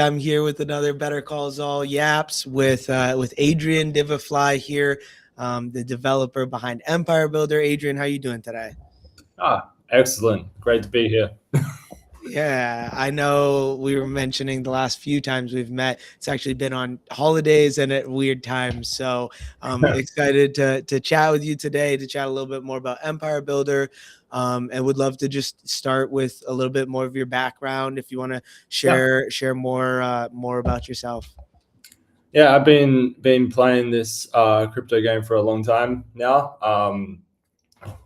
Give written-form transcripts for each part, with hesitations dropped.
I'm here with another Better Calls All Yaps with Adrian Divifly here, the developer behind Empire Builder. Adrian, how you doing today? Excellent. Great to be here. Yeah, I know we were mentioning the last few times we've met. It's actually been on holidays and at weird times. So I'm excited to chat with you today to chat a little bit more about Empire Builder. And would love to just start with a little bit more of your background if you want to Yeah. share more about yourself. Yeah, I've been playing this crypto game for a long time now.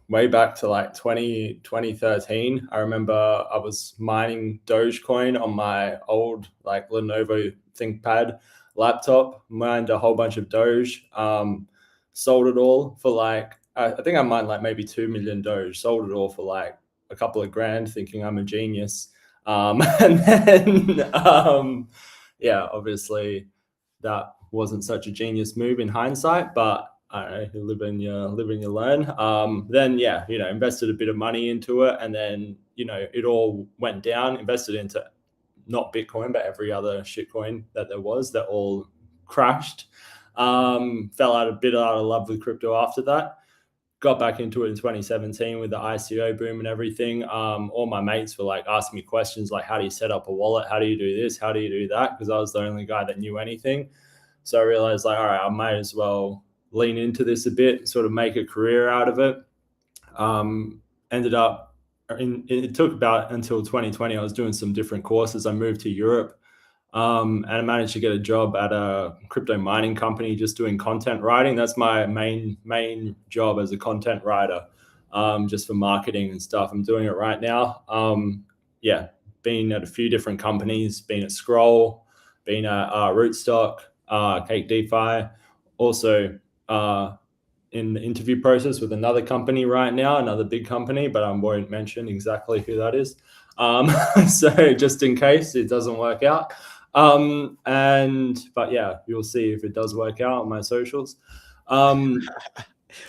Way back to like 2013. I remember I was mining Dogecoin on my old like Lenovo ThinkPad laptop, mined a whole bunch of Doge, sold it all for like, I think I mined like maybe 2 million Doge, sold it all for like a couple of grand, thinking I'm a genius. And then, yeah, obviously that wasn't such a genius move in hindsight, but I don't know, you live and you learn. Then yeah, invested a bit of money into it, and then it all went down. Invested into not Bitcoin, but every other shitcoin that there was, that all crashed. Fell out a bit out of love with crypto after that. Got back into it in 2017 with the ICO boom and everything. All my mates were like asking me questions like, how do you set up a wallet? How do you do this? How do you do that? Because I was the only guy that knew anything. So I realized like, all right, I might as well lean into this a bit, sort of make a career out of it. Ended up, it took about until 2020. I was doing some different courses. I moved to Europe, and I managed to get a job at a crypto mining company, just doing content writing. That's my main job as a content writer, just for marketing and stuff. I'm doing it right now. Yeah, been at a few different companies, been at Scroll, been at Rootstock, Cake DeFi, also in the interview process with another company right now, another big company, but I won't mention exactly who that is. So just in case it doesn't work out. But yeah, you'll see if it does work out on my socials. Well,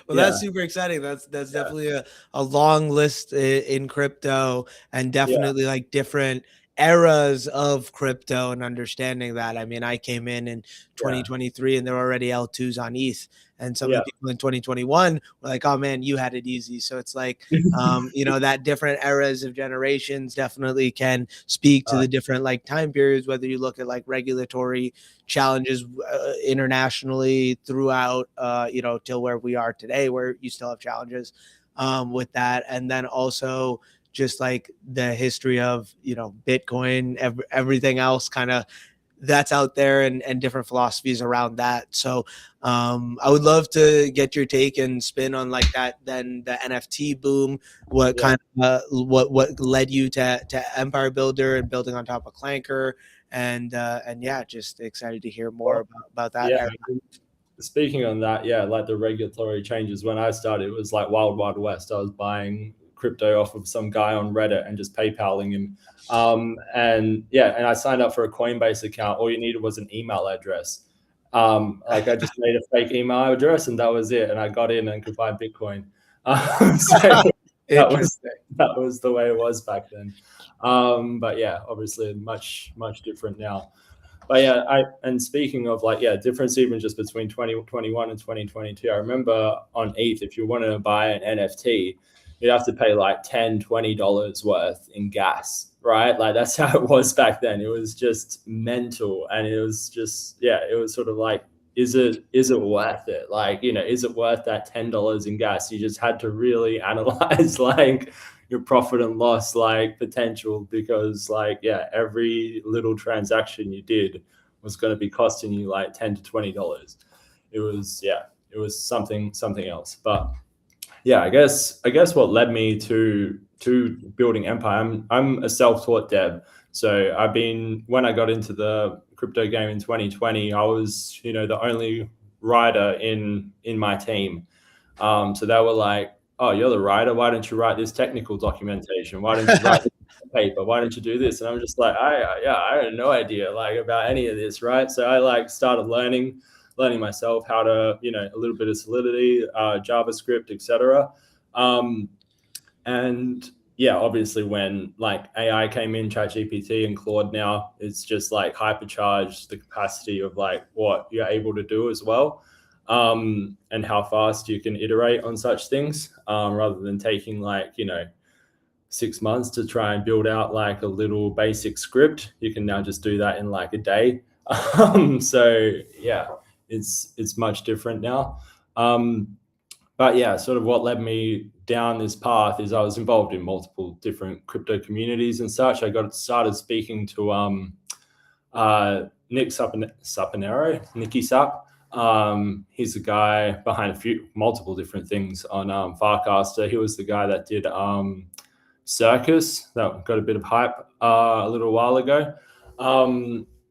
Yeah, that's super exciting. That's yeah, definitely a long list in crypto, and yeah, definitely like different eras of crypto and understanding that. I mean, I came in yeah, 2023 and there were already L2s on ETH. And some of the yeah, people in 2021 were like, oh man, you had it easy. So it's like, that different eras of generations definitely can speak to uh, the different like time periods, whether you look at like regulatory challenges internationally throughout, till where we are today, where you still have challenges with that. And then also just like the history of, Bitcoin, everything else kind of that's out there, and different philosophies around that. So I would love to get your take and spin on like that, then the NFT boom, what yeah, kind of what led you to Empire Builder and building on top of Clanker, and yeah, just excited to hear more well, about that yeah. era. Speaking on that, yeah, like the regulatory changes, when I started, it was like wild, wild west. I was buying crypto off of some guy on Reddit and just PayPaling him. And yeah, and I signed up for a Coinbase account. All you needed was an email address. Like I just made a fake email address and that was it. And I got in and could buy Bitcoin. So that Interesting. that was the way it was back then. But yeah, obviously much, much different now. But yeah, and speaking of like, yeah, difference even just between 2021 and 2022. I remember on ETH, if you wanted to buy an NFT, you'd have to pay like $10-20 worth in gas, right? Like that's how it was back then. It was just mental. And it was just, yeah, it was sort of like, is it worth it? Like, is it worth that $10 in gas? You just had to really analyze like your profit and loss like potential, because like, yeah, every little transaction you did was going to be costing you like $10 to $20. It was, yeah, it was something else. But yeah, I guess what led me to building Empire, I'm a self-taught dev. So when I got into the crypto game in 2020, I was, the only writer in my team. So they were like, oh, you're the writer. Why don't you write this technical documentation? Why don't you write this paper? Why don't you do this? And I'm just like, I had no idea like about any of this, right? So I like started learning myself how to, a little bit of Solidity, JavaScript, etc. And yeah, obviously when like AI came in, ChatGPT and Claude now, it's just like hypercharged the capacity of like what you're able to do as well, and how fast you can iterate on such things, rather than taking like, 6 months to try and build out like a little basic script. You can now just do that in like a day. So yeah, it's much different now. But yeah, sort of what led me down this path is I was involved in multiple different crypto communities and such. I got started speaking to Nick Nicky Sup. He's the guy behind multiple different things on Farcaster. He was the guy that did Circus, that got a bit of hype a little while ago.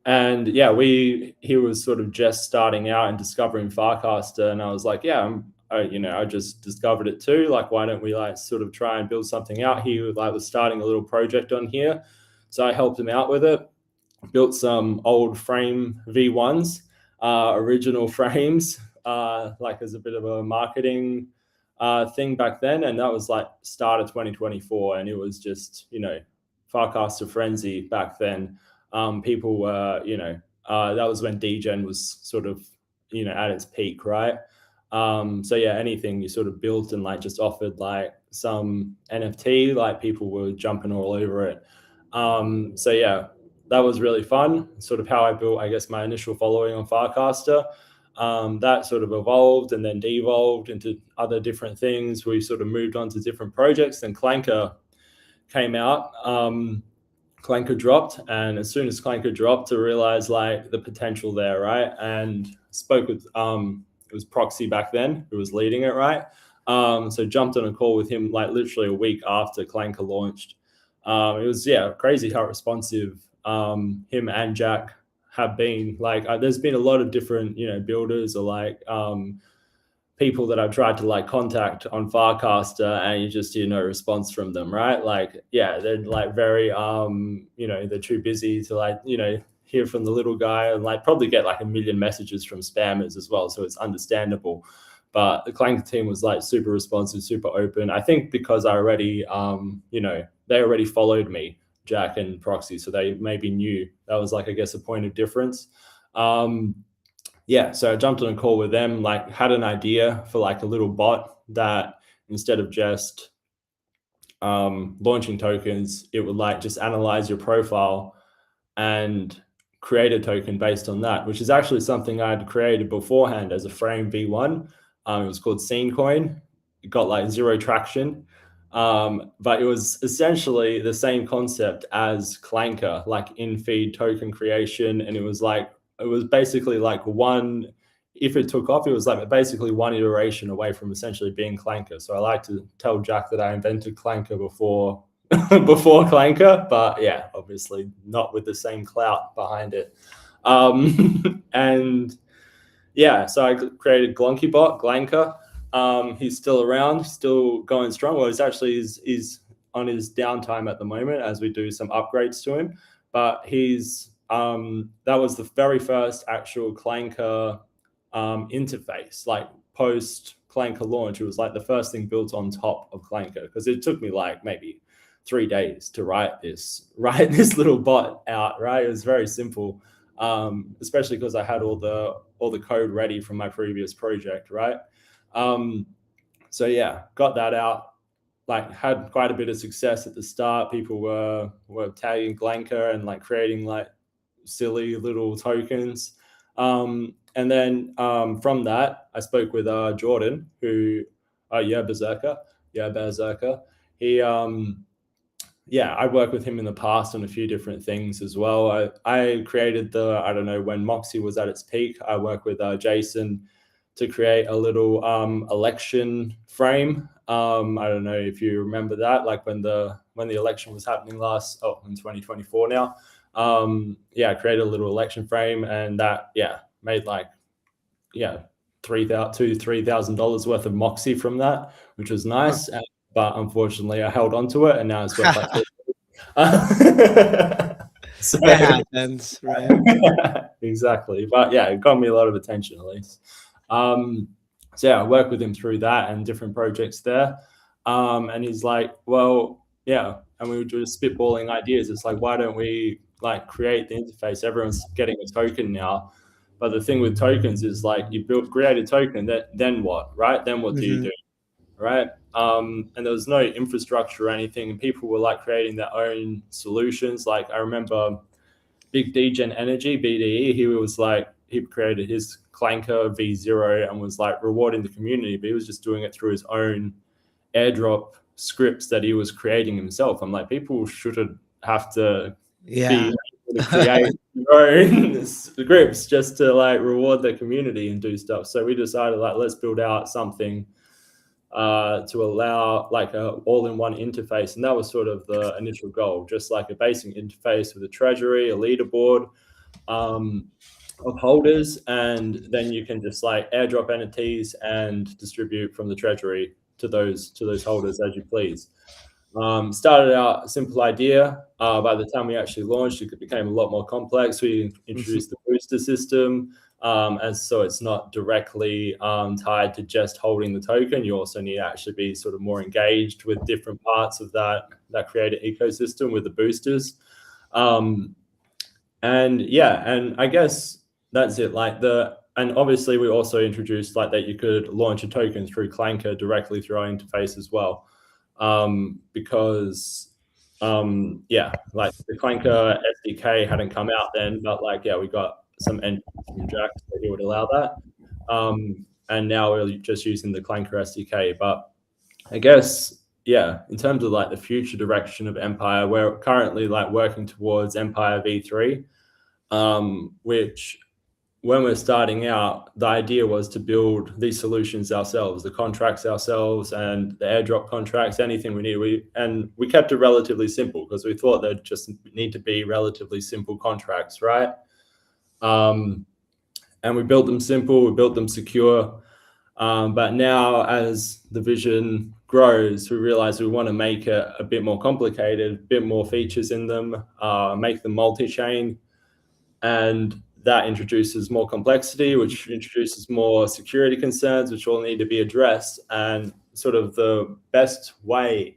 And yeah, he was sort of just starting out and discovering Farcaster, and I was like, yeah, I just discovered it too. Like, why don't we like sort of try and build something out? He was starting a little project on here, so I helped him out with it. Built some old frame V1s, original frames, like as a bit of a marketing thing back then, and that was like start of 2024, and it was just Farcaster frenzy back then. People were that was when degen was sort of at its peak, right? So yeah, anything you sort of built and like just offered like some NFT, like people were jumping all over it. So yeah, that was really fun. Sort of how I built, I guess, my initial following on Farcaster. That sort of evolved and then devolved into other different things. We sort of moved on to different projects. Then Clanker came out. Clanker dropped, and as soon as Clanker dropped, to realize like the potential there, right? And spoke with it was Proxy back then who was leading it, right? So jumped on a call with him like literally a week after Clanker launched. It was crazy how responsive him and Jack have been. Like there's been a lot of different builders or like people that I've tried to like contact on Farcaster, and you just hear no response from them, right? Like they're like very they're too busy to like hear from the little guy, and like probably get like a million messages from spammers as well, so it's understandable. But the Clank team was like super responsive, super open. I think because I already they already followed me, Jack and Proxy, so they maybe knew that was like, I guess, a point of difference. So I jumped on a call with them, like had an idea for like a little bot that instead of just launching tokens, it would like just analyze your profile and create a token based on that, which is actually something I'd created beforehand as a frame V1. It was called Scene Coin. It got like zero traction. But it was essentially the same concept as Clanker, like in-feed token creation. And it was basically like one, if it took off, it was like basically one iteration away from essentially being Clanker. So I like to tell Jack that I invented Clanker before Clanker, but yeah, obviously not with the same clout behind it. And yeah, so I created GlonkyBot, Glanker. He's still around, still going strong. Well, he's on his downtime at the moment as we do some upgrades to him. But he's that was the very first actual Clanker interface, like post Clanker launch. It was like the first thing built on top of Clanker, because it took me like maybe 3 days to write this little bot out, right? It was very simple, especially because I had all the code ready from my previous project, right? So yeah, got that out, like had quite a bit of success at the start. People were tagging Glanker and like creating like silly little tokens. And then from that, I spoke with Jordan, who Berserker. He I worked with him in the past on a few different things as well. I created I don't know, when Moxie was at its peak, I worked with Jason to create a little election frame. I don't know if you remember that, like when the election was happening in 2024 now. I created a little election frame, and that made like $3,000 worth of Moxie from that, which was nice. Huh. But unfortunately, I held on to it, and now it's worth like so, it happens, right? Exactly. But yeah, it got me a lot of attention, at least. I worked with him through that and different projects there. And he's like, well, yeah, and we were just spitballing ideas. It's like, why don't we like create the interface? Everyone's getting a token now, but the thing with tokens is like you create a token, then what, right? Then what do you do, right? And there was no infrastructure or anything, and people were like creating their own solutions. Like I remember Big Degen Energy, BDE, he created his Clanker V0 and was like rewarding the community, but he was just doing it through his own airdrop scripts that he was creating himself. I'm like, people shouldn't have to be able to create their own scripts just to like reward their community and do stuff. So we decided like, let's build out something to allow like a all-in-one interface, and that was sort of the initial goal, just like a basic interface with a treasury, a leaderboard of holders, and then you can just like airdrop NFTs and distribute from the treasury to those holders as you please. Started out a simple idea. By the time we actually launched, it became a lot more complex. We introduced the booster system, and so it's not directly tied to just holding the token. You also need to actually be sort of more engaged with different parts of that creator ecosystem with the boosters. And yeah, and I guess that's it. And obviously we also introduced like that you could launch a token through Clanker directly through our interface as well. Because yeah, like the Clanker SDK hadn't come out then, but like, yeah, we got some engines from Jack that he would allow that. And now we're just using the Clanker SDK. But I guess, yeah, in terms of like the future direction of Empire, we're currently like working towards Empire V3, which when we're starting out, the idea was to build these solutions ourselves, the contracts ourselves and the airdrop contracts, anything we need. We kept it relatively simple because we thought there'd just need to be relatively simple contracts, right? And we built them simple, we built them secure. But now as the vision grows, we realize we want to make it a bit more complicated, a bit more features in them, make them multi-chain, and that introduces more complexity, which introduces more security concerns, which all need to be addressed. And sort of the best way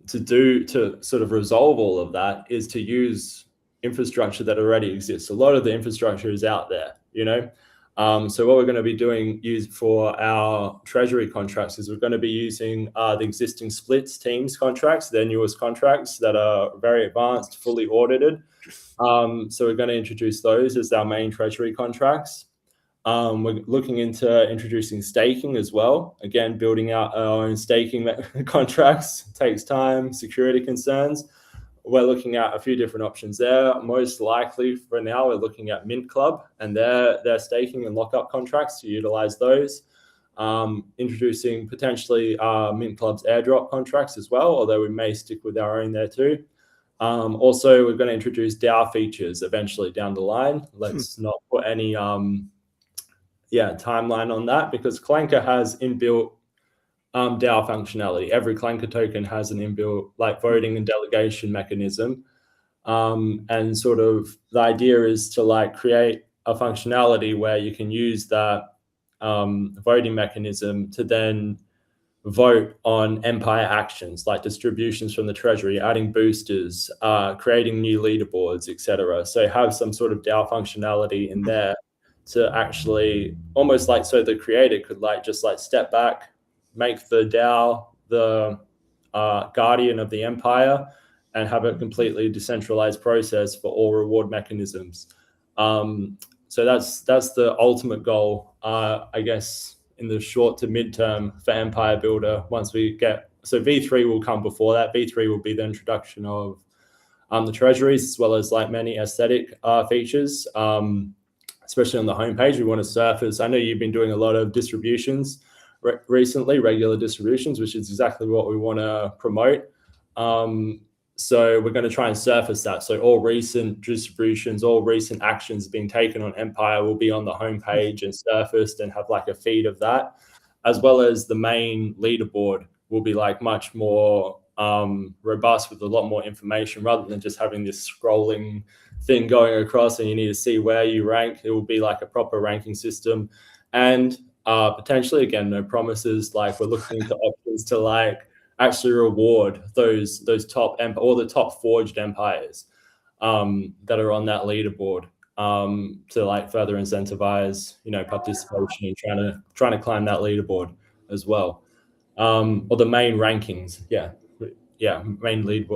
to sort of resolve all of that is to use infrastructure that already exists. A lot of the infrastructure is out there, you know? So what we're going to be doing for our treasury contracts is we're going to be using the existing splits teams contracts, their newest contracts that are very advanced, fully audited. So we're going to introduce those as our main treasury contracts. We're looking into introducing staking as well. Again, building out our own staking contracts takes time, security concerns. We're looking at a few different options there. Most likely for now, we're looking at Mint Club and their staking and lockup contracts to utilize those. Introducing potentially Mint Club's airdrop contracts as well, although we may stick with our own there too. Also, we're going to introduce DAO features eventually down the line. Let's not put any timeline on that because Clanker has inbuilt DAO functionality. Every Clanker token has an inbuilt like voting and delegation mechanism. And sort of the idea is to like create a functionality where you can use that voting mechanism to then vote on Empire actions like distributions from the treasury, adding boosters, creating new leaderboards, etc. So have some sort of DAO functionality in there to actually almost like so the creator could like just like step back, make the DAO the guardian of the Empire and have a completely decentralized process for all reward mechanisms. So that's the ultimate goal, I guess, in the short to midterm for Empire Builder. Once we get, so V3 will come before that. V3 will be the introduction of the treasuries as well as like many aesthetic features, especially on the homepage. We want to surface. I know you've been doing a lot of distributions recently, regular distributions, which is exactly what we want to promote. So we're going to try and surface that. So all recent distributions, all recent actions being taken on Empire will be on the homepage and surfaced and have like a feed of that, as well as the main leaderboard will be like much more robust with a lot more information rather than just having this scrolling thing going across and you need to see where you rank. It will be like a proper ranking system. And potentially, again, no promises, like we're looking into options to like actually reward those top or the top forged empires that are on that leaderboard to like further incentivize, you know, participation and trying to climb that leaderboard as well, or the main rankings. Main lead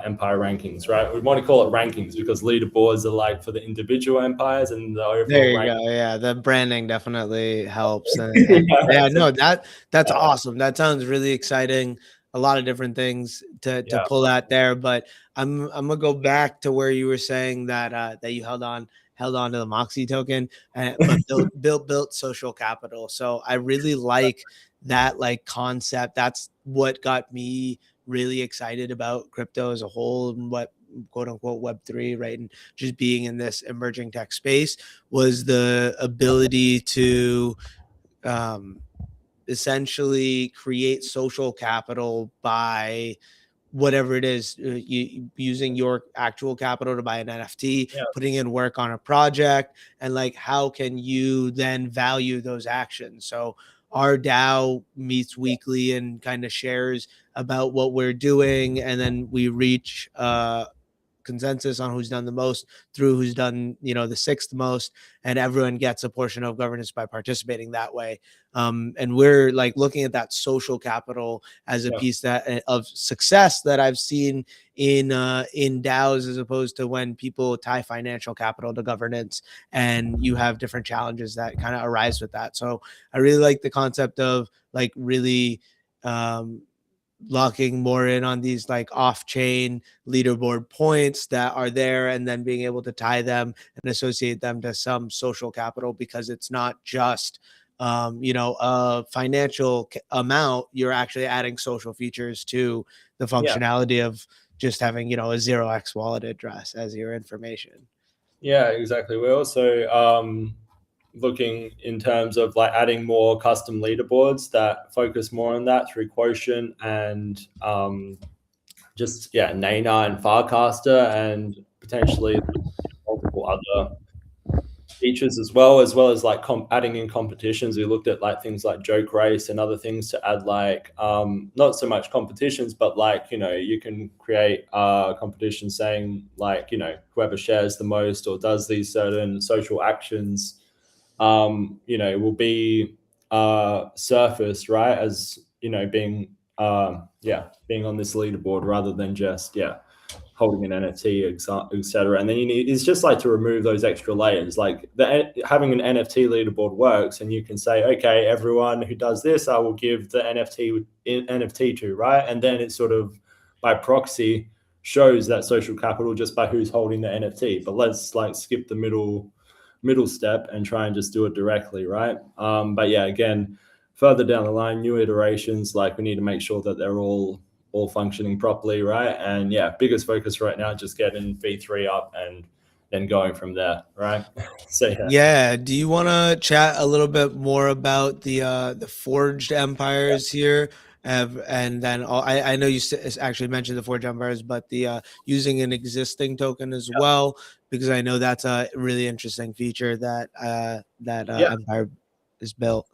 empire rankings, right? We want to call it rankings because leaderboards are like for the individual empires, and the overall There you rank. go. Yeah, the branding definitely helps. And yeah, no, that's awesome. That sounds really exciting. A lot of different things to pull out there, but I'm gonna go back to where you were saying that that you held on to the Moxie token, but built social capital. So I really like that like concept. That's what got me really excited about crypto as a whole and what quote unquote Web3, right? And just being in this emerging tech space was the ability to essentially create social capital by whatever it is, using your actual capital to buy an NFT, putting in work on a project, and like how can you then value those actions? So our DAO meets weekly and kind of shares about what we're doing, and then we reach consensus on who's done the most through who's done, you know, the sixth most, and everyone gets a portion of governance by participating that way. And we're like looking at that social capital as a piece that of success that I've seen in DAOs, as opposed to when people tie financial capital to governance, and you have different challenges that kind of arise with that. So I really like the concept of like really locking more in on these like off-chain leaderboard points that are there, and then being able to tie them and associate them to some social capital, because it's not just you know, a financial amount. You're actually adding social features to the functionality of just having, you know, a 0x wallet address as your information. Yeah, exactly. We're also looking in terms of like adding more custom leaderboards that focus more on that through Quotient and just Nana and Farcaster, and potentially multiple other features as well as like adding in competitions. We looked at like things like Joke Race and other things to add like not so much competitions, but like, you know, you can create competitions saying like, you know, whoever shares the most or does these certain social actions you know, will be surfaced, right, as, you know, being being on this leaderboard rather than just holding an NFT, etc. And then it's just like to remove those extra layers. Like having an NFT leaderboard works, and you can say, okay, everyone who does this, I will give the NFT to, right? And then it sort of by proxy shows that social capital just by who's holding the NFT. But let's like skip the middle step and try and just do it directly, right? But yeah, again, further down the line, new iterations, like we need to make sure that they're all functioning properly, right? And yeah, biggest focus right now, just getting V3 up and then going from there, right? So yeah. Do you want to chat a little bit more about the forged empires here? And then I know you actually mentioned the forged empires, but the using an existing token as well, because I know that's a really interesting feature that Empire is built.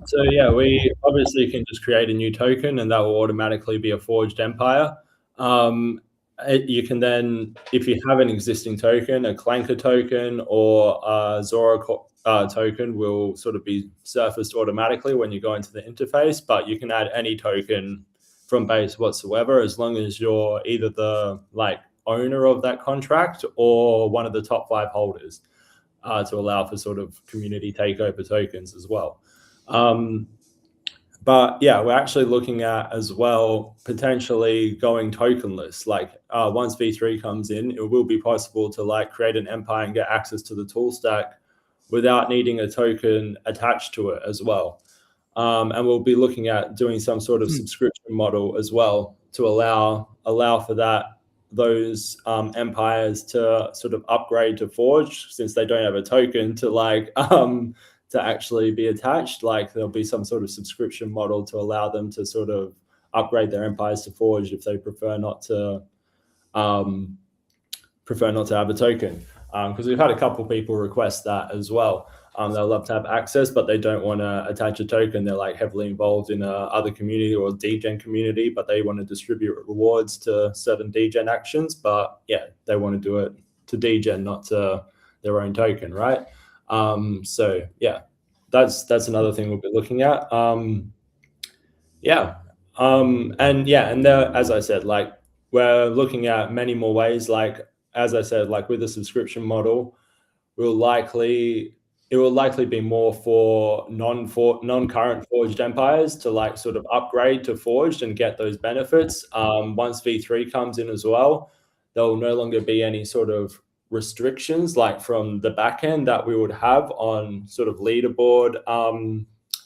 So yeah, we obviously can just create a new token, and that will automatically be a forged empire. You can then, if you have an existing token, a Clanker token or a Zora token will sort of be surfaced automatically when you go into the interface. But you can add any token from base whatsoever, as long as you're either the like owner of that contract or one of the top 5 holders, to allow for sort of community takeover tokens as well. But yeah, we're actually looking at as well potentially going tokenless. Like once V3 comes in, it will be possible to like create an empire and get access to the tool stack without needing a token attached to it as well. And we'll be looking at doing some sort of subscription model as well to allow for those empires to sort of upgrade to Forge, since they don't have a token to like to actually be attached. Like there'll be some sort of subscription model to allow them to sort of upgrade their empires to Forge if they prefer not to have a token. because we've had a couple people request that as well. They'll love to have access, but they don't want to attach a token. They're like heavily involved in other community or degen community, but they want to distribute rewards to certain degen actions. But yeah, they want to do it to degen, not to their own token, right? So yeah, that's another thing we'll be looking at. Yeah, and yeah, and there, as I said, like we're looking at many more ways. Like as I said, like with the subscription model, it will likely be more for non-current forged empires to like sort of upgrade to forged and get those benefits. Once V3 comes in as well, there will no longer be any sort of restrictions like from the back end that we would have on sort of leaderboard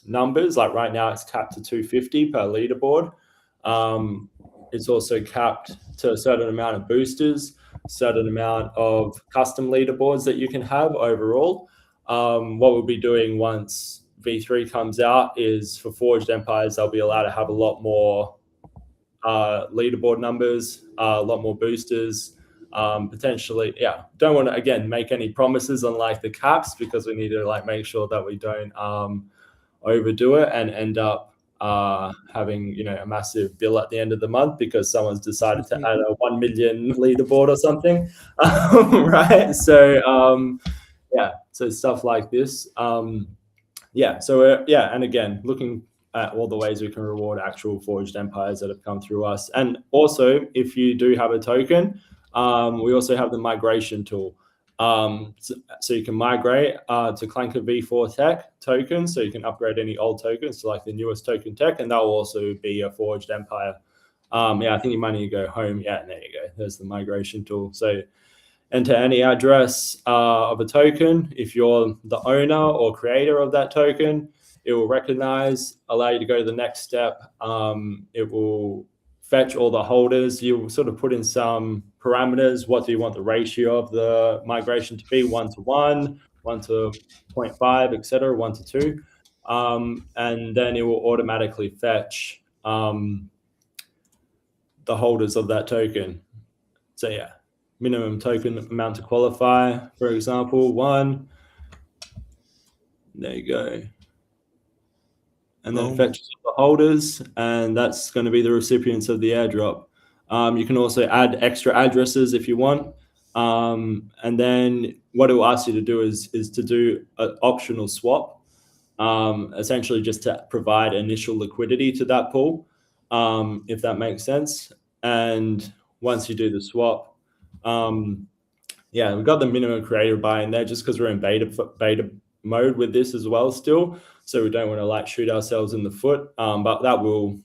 numbers. Like right now, it's capped to 250 per leaderboard. It's also capped to a certain amount of boosters, certain amount of custom leaderboards that you can have overall. What we'll be doing once V3 comes out is for forged empires, they'll be allowed to have a lot more leaderboard numbers, a lot more boosters, potentially. Yeah, don't want to again make any promises on like the caps, because we need to like make sure that we don't overdo it and end up having, you know, a massive bill at the end of the month because someone's decided to add a 1 million leaderboard or something. Right, so yeah, so stuff like this. Yeah, so yeah, and again, looking at all the ways we can reward actual forged empires that have come through us. And also, if you do have a token, we also have the migration tool. So you can migrate to Clanker V4 tech tokens, so you can upgrade any old tokens to like the newest token tech, and that will also be a forged empire. Yeah, I think you might need to go home. Yeah, there you go. There's the migration tool. So enter any address of a token. If you're the owner or creator of that token, it will recognize, allow you to go to the next step. It will fetch all the holders. You sort of put in some parameters. What do you want the ratio of the migration to be? 1 to 1, 1 to 0.5, etc., 1 to 2. And then it will automatically fetch the holders of that token. So yeah, minimum token amount to qualify, for example, 1. There you go. And then fetches the holders, and that's going to be the recipients of the airdrop. You can also add extra addresses if you want. And then what it will ask you to do is to do an optional swap, essentially just to provide initial liquidity to that pool, if that makes sense. And once you do the swap, yeah, we've got the minimum creator buy in there just because we're in beta mode with this as well still. So we don't want to like shoot ourselves in the foot, but that will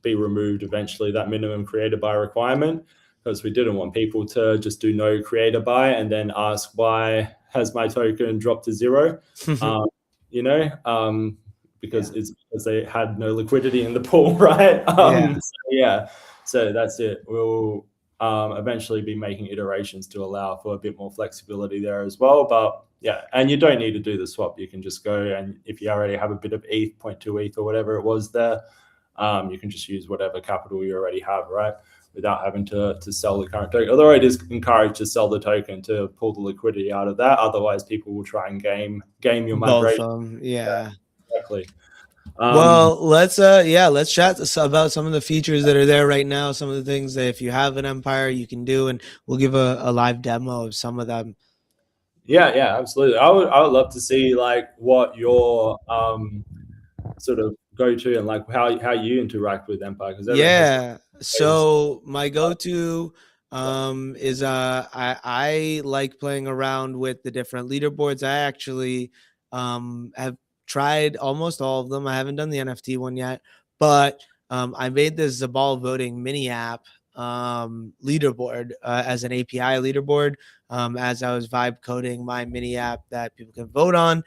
be removed eventually, that minimum creator buy requirement, because we didn't want people to just do no creator buy and then ask why has my token dropped to 0, you know, because it's because they had no liquidity in the pool, right? So that's it. We'll eventually be making iterations to allow for a bit more flexibility there as well. But yeah, and you don't need to do the swap. You can just go, and if you already have a bit of ETH, 0.2 ETH or whatever it was there, you can just use whatever capital you already have, right? Without having to sell the current token. Although it is encouraged to sell the token to pull the liquidity out of that. Otherwise, people will try and game your migration. Yeah, exactly. Well, let's chat about some of the features that are there right now, some of the things that if you have an empire you can do, and we'll give a live demo of some of them. Yeah, absolutely. I would love to see like what your sort of go to and like how you interact with empire, because so my go-to is I like playing around with the different leaderboards. I actually have tried almost all of them. I haven't done the NFT one yet, but I made this Zabal voting mini app leaderboard as an API leaderboard as I was vibe coding my mini app that people can vote on,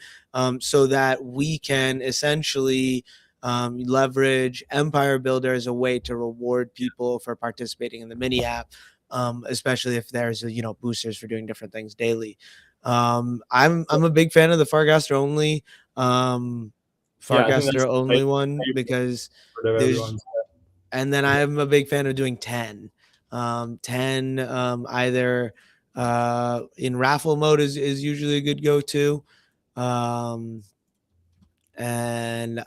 so that we can essentially leverage Empire Builder as a way to reward people for participating in the mini app, especially if there's boosters for doing different things daily. I'm a big fan of the Farcaster only one, because there's, and then I'm a big fan of doing 10 either In raffle mode is usually a good go-to. And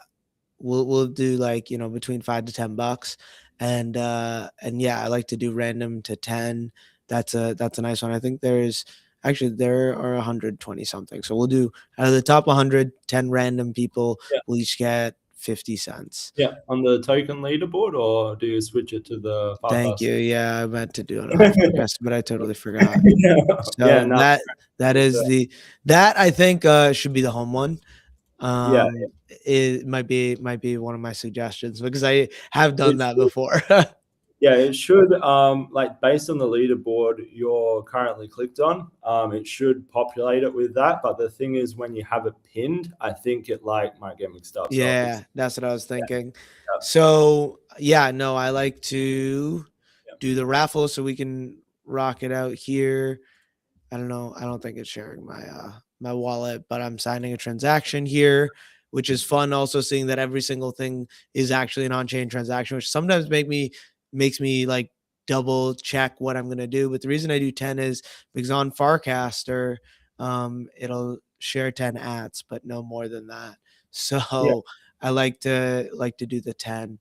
we'll do like, between $5 to $10. And yeah, I like to do random to 10. That's a nice one. I think there are 120 something. So we'll do out of the top 110 random people, we'll each get 50 cents. Yeah, on the token leaderboard, or do you switch it to the podcast? Thank you. Yeah, I meant to do it on the podcast, but I totally forgot. Yeah, So no, that I think should be the home one. yeah, It might be one of my suggestions because I have done that before. yeah, it should, like based on the leaderboard you're currently clicked on, it should populate it with that. But the thing is, when you have it pinned, I think it like might get mixed up. So Yeah, that's what I was thinking. Yeah. So yeah, no, I like to Yeah. do the raffle so we can rock it out here. I don't know. I don't think it's sharing my wallet, but I'm signing a transaction here, which is fun. Also seeing that every single thing is actually an on-chain transaction, which sometimes makes me like double check what I'm gonna do. But the reason I do 10 is because on Farcaster, it'll share 10 ads, but no more than that. So I like to do the 10.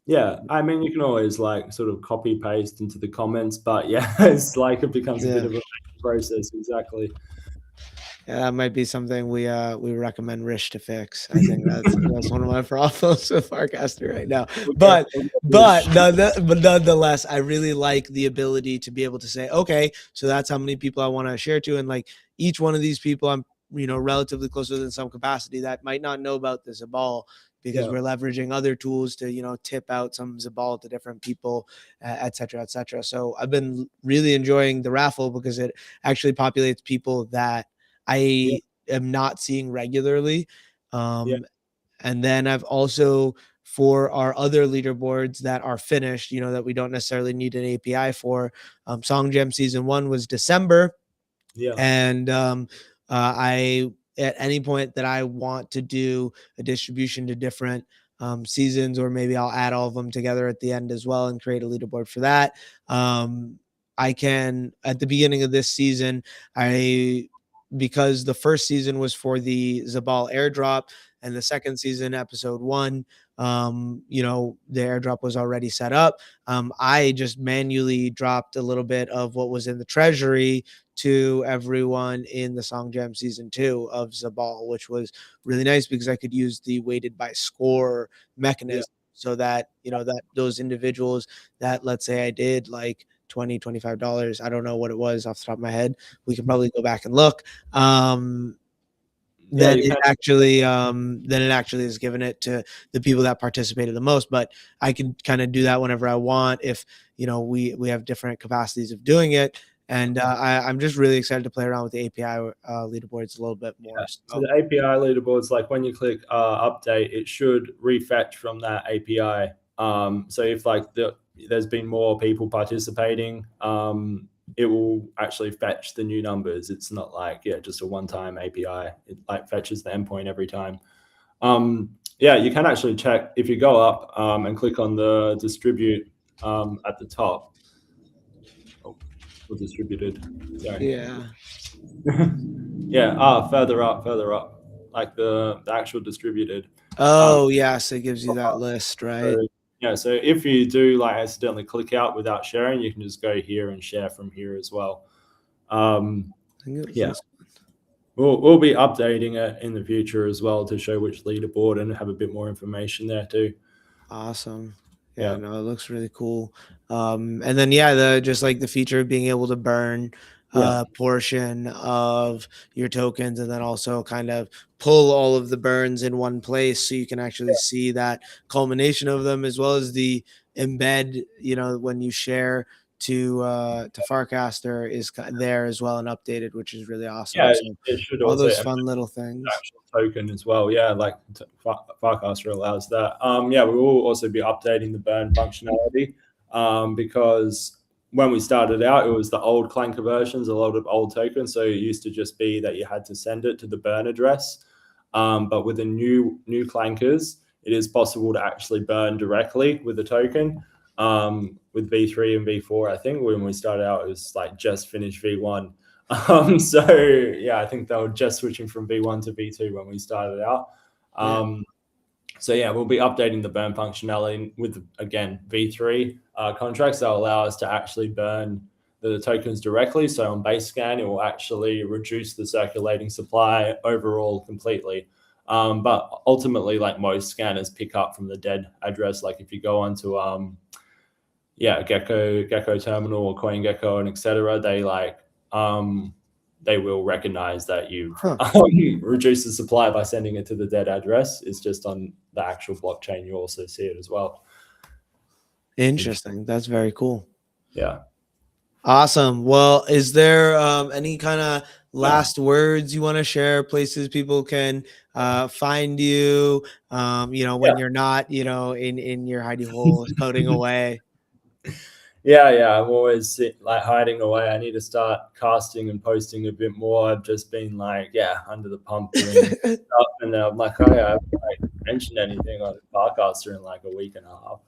Yeah, I mean, you can always like sort of copy paste into the comments, but yeah, it's like it becomes a bit of a process. Exactly. Yeah, that might be something we recommend Rish to fix. I think that's one of my problems with Farcaster right now. But nonetheless, I really like the ability to be able to say, okay, so that's how many people I want to share to, and like each one of these people, I'm relatively close with in some capacity that might not know about the Zabal because we're leveraging other tools to tip out some Zabal to different people, et cetera, et cetera. So I've been really enjoying the raffle because it actually populates people that I am not seeing regularly. And then I've also, for our other leaderboards that are finished, that we don't necessarily need an API for, Song Jam season 1 was December. Yeah. And I, at any point that I want to do a distribution to different seasons, or maybe I'll add all of them together at the end as well and create a leaderboard for that. I can, at the beginning of this season, because the first season was for the Zabal airdrop and the second season, episode 1, the airdrop was already set up. I just manually dropped a little bit of what was in the treasury to everyone in the Song Jam season 2 of Zabal, which was really nice because I could use the weighted by score mechanism so that, that those individuals that, let's say I did like $25, I don't know what it was off the top of my head. We can probably go back and look. Then it actually is giving it to the people that participated the most. But I can kind of do that whenever I want if we have different capacities of doing it. And I'm just really excited to play around with the API leaderboards a little bit more. So the API leaderboards, like when you click update, it should refetch from that API. So if like there's been more people participating, it will actually fetch the new numbers. It's not like just a one-time API. It like fetches the endpoint every time. You can actually check if you go up and click on the distribute at the top. Or distributed. Sorry. Yeah. Further up, like the actual distributed. So it gives you that list, right? So if you do like accidentally click out without sharing, you can just go here and share from here as well. We'll be updating it in the future as well to show which leaderboard and have a bit more information there too. Awesome. Yeah, no, it looks really cool. And then just like the feature of being able to burn a portion of your tokens and then also kind of pull all of the burns in one place so you can actually see that culmination of them, as well as the embed, when you share to Farcaster is there as well and updated, which is really awesome. It should all also those fun little things. Actual token as well. Like Farcaster allows that. We will also be updating the burn functionality because when we started out, it was the old Clanker versions, a lot of old tokens. So it used to just be that you had to send it to the burn address. But with the new Clankers, it is possible to actually burn directly with the token. with V3 and V4. I think when we started out, it was like just finished V1. So yeah, I think they were just switching from V1 to V2 when we started out. So yeah, we'll be updating the burn functionality with, again, V3 contracts that will allow us to actually burn the tokens directly. So on base scan, it will actually reduce the circulating supply overall completely. But ultimately, like, most scanners pick up from the dead address. Like if you go onto Gecko Terminal or CoinGecko and etc., they will recognize that you've reduced the supply by sending it to the dead address. It's just on the actual blockchain you also see it as well. Interesting. That's very cool. Yeah. Awesome. Well, is there any kind of last words you want to share? Places people can find you, when you're not, in your hidey hole coding away. Yeah, I'm always like hiding away. I need to start casting and posting a bit more. I've just been under the pump doing stuff, and then I'm like, I haven't mentioned anything on Farcaster in like a week and a half.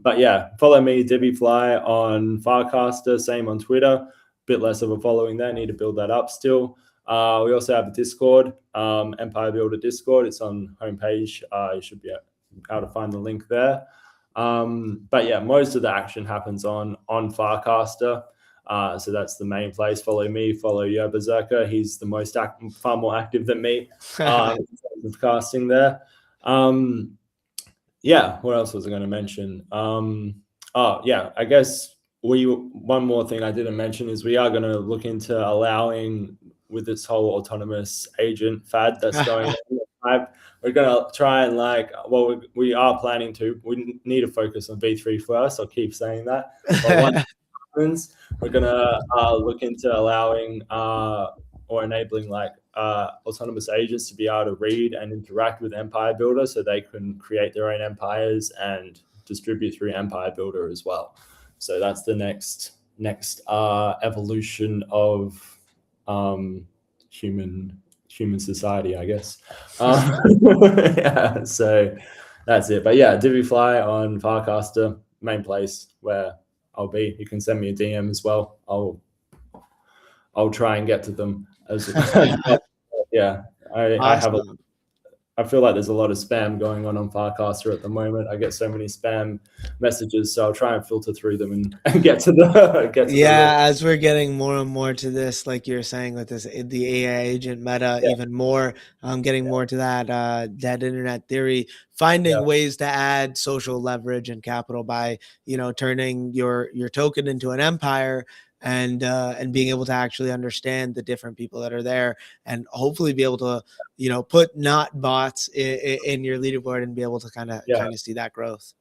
But yeah, follow me, Divifly, on Farcaster. Same on Twitter. Bit less of a following there. Need to build that up still. We also have a Discord, Empire Builder Discord. It's on homepage. You should be able to find the link there. But yeah, most of the action happens on Farcaster. So that's the main place. Follow me, follow YAPZ. He's the most far more active than me in terms of casting there. What else was I going to mention? I guess one more thing I didn't mention is we are going to look into allowing, with this whole autonomous agent fad that's going on, we're going to try and we are planning to. We need to focus on V3 first. I'll keep saying that. But once it happens, we're going to look into allowing or enabling autonomous agents to be able to read and interact with Empire Builder, so they can create their own empires and distribute through Empire Builder as well. So that's the next evolution of human society, I guess. So that's it. But yeah, Divifly on Farcaster, main place where I'll be. You can send me a DM as well. I'll try and get to them as yeah. I feel like there's a lot of spam going on Farcaster at the moment. I get so many spam messages, so I'll try and filter through them and get to the as we're getting more and more to this, like you're saying with the AI agent meta, even more, getting more to that internet theory, finding ways to add social leverage and capital by turning your token into an empire, and being able to actually understand the different people that are there, and hopefully be able to put not bots in your leaderboard and be able to kind of see that growth.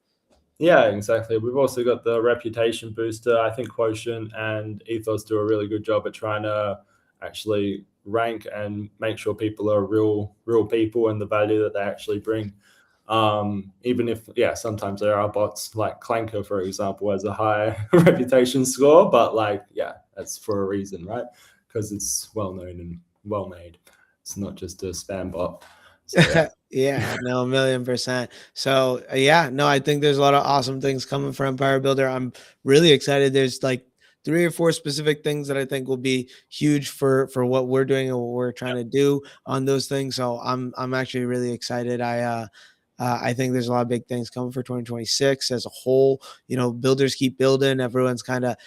Yeah, exactly. We've also got the reputation booster. I think Quotient and Ethos do a really good job at trying to actually rank and make sure people are real people and the value that they actually bring. Even if sometimes there are bots, like Clanker, for example, has a high reputation score, but that's for a reason, right? Because it's well known and well made. It's not just a spam bot. So, yeah, no, 1,000,000%. So I think there's a lot of awesome things coming for Empire Builder. I'm really excited. There's like 3 or 4 specific things that I think will be huge for what we're doing and what we're trying to do on those things. So I'm actually really excited. I think there's a lot of big things coming for 2026 as a whole. Builders keep building. Everyone's kind of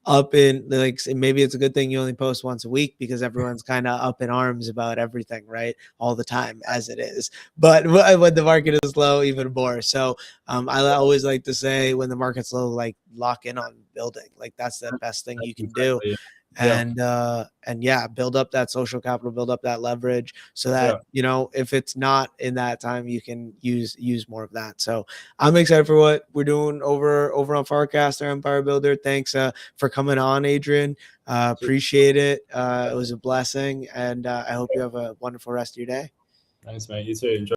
up in, like, maybe it's a good thing you only post once a week, because everyone's kind of up in arms about everything, right, all the time, as it is. But when the market is low, even more. So I always like to say, when the market's low, like, lock in on building. Like, that's the best thing you can do. And build up that social capital, build up that leverage, so that if it's not in that time, you can use more of that. So I'm excited for what we're doing over on Farcaster, Empire Builder. Thanks for coming on, Adrian. Appreciate it. It was a blessing, and I hope you have a wonderful rest of your day. Thanks, mate. You too. Enjoy.